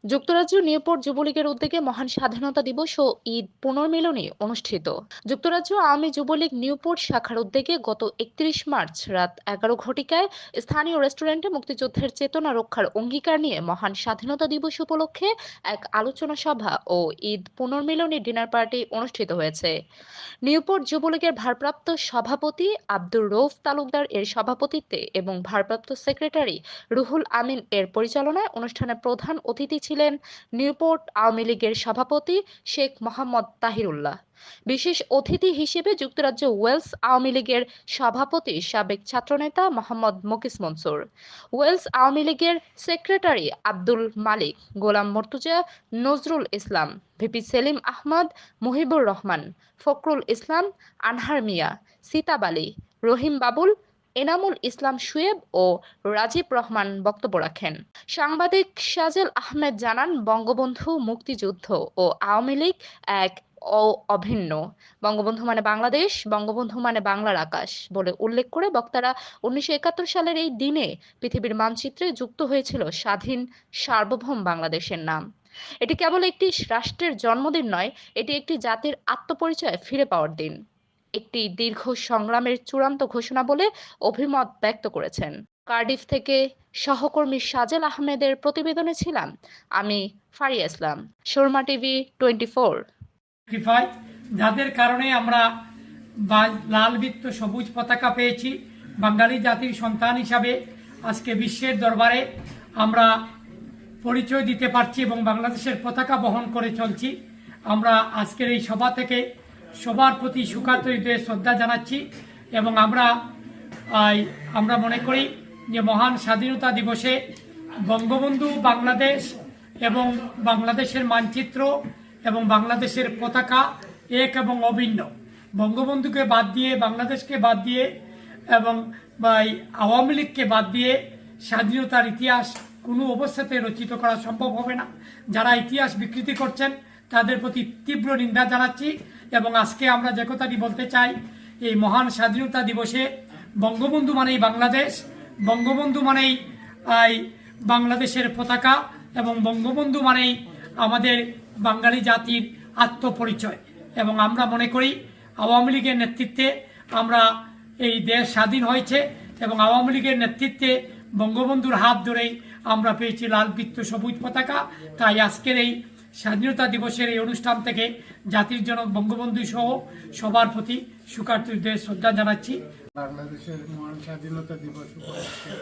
যুক্তরাজ্য নিউপোর্ট যুবলীগের উদ্যোগে মহান স্বাধীনতা দিবস ও ঈদ পুনর্মিলনী অনুষ্ঠিত। যুক্তরাজ্য আওয়ামী যুবলীগ নিউপোর্ট শাখার উদ্যোগে গত 31 মার্চ রাত 11 ঘটিকায় স্থানীয় রেস্টুরেন্টে মুক্তিযুদ্ধের চেতনা রক্ষার অঙ্গীকার নিয়ে মহান স্বাধীনতা দিবস উপলক্ষে এক আলোচনা সভা ও ঈদ পুনর্মিলনী ডিনার পার্টি অনুষ্ঠিত হয়েছে। নিউপোর্ট যুবলীগের ভারপ্রাপ্ত সভাপতি আব্দুর রউফ তালুকদার এর সভাপতিত্বে এবং ভারপ্রাপ্ত সেক্রেটারি রুহুল আমিন এর পরিচালনায় অনুষ্ঠানে প্রধান অতিথি ছিলেন নিউপোর্ট আওয়ামী লীগের সভাপতি শেখ মোহাম্মদ তাহিরুল্লাহ। বিশেষ অতিথি হিসেবে যুক্তরাজ্য ওয়েলস আওয়ামী লীগের সভাপতি সাবেক ছাত্রনেতা মোহাম্মদ মকিস মনসুর, ওয়েলস আওয়ামী লীগের সেক্রেটারি আব্দুল মালিক, গোলাম মর্তুজা, নজরুল ইসলাম, ভিপি সেলিম আহমদ, মুহিবুর রহমান, ফখরুল ইসলাম, আনহার মিয়া, সিতাব আলী, রহিম বাবুল, এনামুল ইসলাম শুয়েব ও রাজীব রহমান বক্তব্য রাখেন। সাংবাদিক সাজেল আহমেদ জানান, বঙ্গবন্ধু মুক্তিযুদ্ধ ও আওয়ামী লীগ এক অভিন্ন। বঙ্গবন্ধু মানে বাংলাদেশ, বঙ্গবন্ধু মানে বাংলার আকাশ বলে উল্লেখ করে বক্তারা 1971 সালের এই দিনে পৃথিবীর মানচিত্রে যুক্ত হয়েছিল স্বাধীন সার্বভৌম বাংলাদেশের নাম। এটি কেবল একটি রাষ্ট্রের জন্মদিন নয়, এটি একটি জাতির আত্মপরিচয় ফিরে পাওয়ার দিন, একটি দীর্ঘ সংগ্রামের চূড়ান্ত ঘোষণা বলে অভিমত ব্যক্ত করেছেন। কার্ডিফ থেকে সহকর্মী সাজেল আহমেদের প্রতিবেদনে ছিলাম আমি ফারিয়া ইসলাম, সুরমা টিভি 24। যাদের কারণে আমরা লাল বৃত্ত সবুজ পতাকা পেয়েছি, বাঙালি জাতির সন্তান হিসাবে আজকে বিশ্বের দরবারে আমরা পরিচয় দিতে পারছি এবং বাংলাদেশের পতাকা বহন করে চলছি। আমরা আজকের এই সভা থেকে সবার প্রতি সুকান্ত হৃদয়ে শ্রদ্ধা জানাচ্ছি এবং আমরা মনে করি যে মহান স্বাধীনতা দিবসে বঙ্গবন্ধু বাংলাদেশ এবং বাংলাদেশের মানচিত্র এবং বাংলাদেশের পতাকা এক এবং অভিন্ন। বঙ্গবন্ধুকে বাদ দিয়ে, বাংলাদেশকে বাদ দিয়ে এবং আওয়ামী লীগকে বাদ দিয়ে স্বাধীনতার ইতিহাস কোনো অবস্থাতে রচিত করা সম্ভব হবে না। যারা ইতিহাস বিকৃতি করছেন তাদের প্রতি তীব্র নিন্দা জানাচ্ছি এবং আজকে আমরা যে কথাটি বলতে চাই, এই মহান স্বাধীনতা দিবসে বঙ্গবন্ধু মানেই বাংলাদেশ, বঙ্গবন্ধু মানেই বাংলাদেশের পতাকা এবং বঙ্গবন্ধু মানেই আমাদের বাঙালি জাতির আত্মপরিচয়। এবং আমরা মনে করি আওয়ামী লীগের নেতৃত্বে আমরা এই দেশ স্বাধীন হয়েছে এবং আওয়ামী লীগের নেতৃত্বে বঙ্গবন্ধুর হাত ধরেই আমরা পেয়েছি লাল বৃত্ত সবুজ পতাকা। তাই আজকের এই স্বাধীনতা দিবসের এই অনুষ্ঠান থেকে জাতির জনক বঙ্গবন্ধু সহ সবার প্রতি সুকান্ত হৃদয়ে শ্রদ্ধা জানাচ্ছি। বাংলাদেশের মহান স্বাধীনতা দিবস উপলক্ষে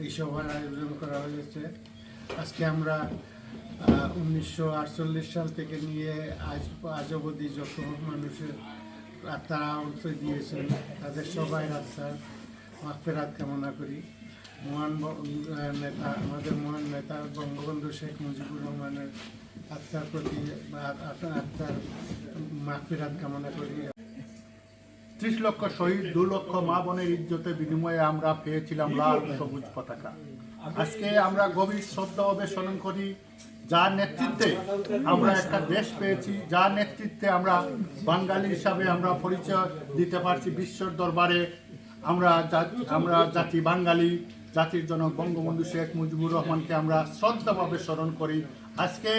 এই সভার আয়োজন করা হয়েছে। আজকে আমরা 1948 সাল থেকে নিয়ে আজ অবধি যত মানুষের আত্মার আহুতি দিয়েছেন তাদের সবাই আত্মার মাগফিরাত কামনা করি। আমাদের মহান নেতা বঙ্গবন্ধু শেখ মুজিবুর রহমানের আত্মার প্রতি আত্মার মাগফিরাত কামনা করি। 30 লক্ষ শহীদ, 2 লক্ষ মা বোনের ইজ্জতের বিনিময়ে আমরা পেয়েছিলাম লাল সবুজ পতাকা। আজকে আমরা গভীর শ্রদ্ধা অবসরণ করি যার নেতৃত্বে আমরা একটা দেশ পেয়েছি, যার নেতৃত্বে আমরা বাঙালি হিসাবে আমরা পরিচয় দিতে পারছি বিশ্বর দরবারে। আমরা জাতি বাঙালি, জাতির জনক বঙ্গবন্ধু শেখ মুজিবুর রহমানকে আমরা শ্রদ্ধাভাবে স্মরণ করি। আজকে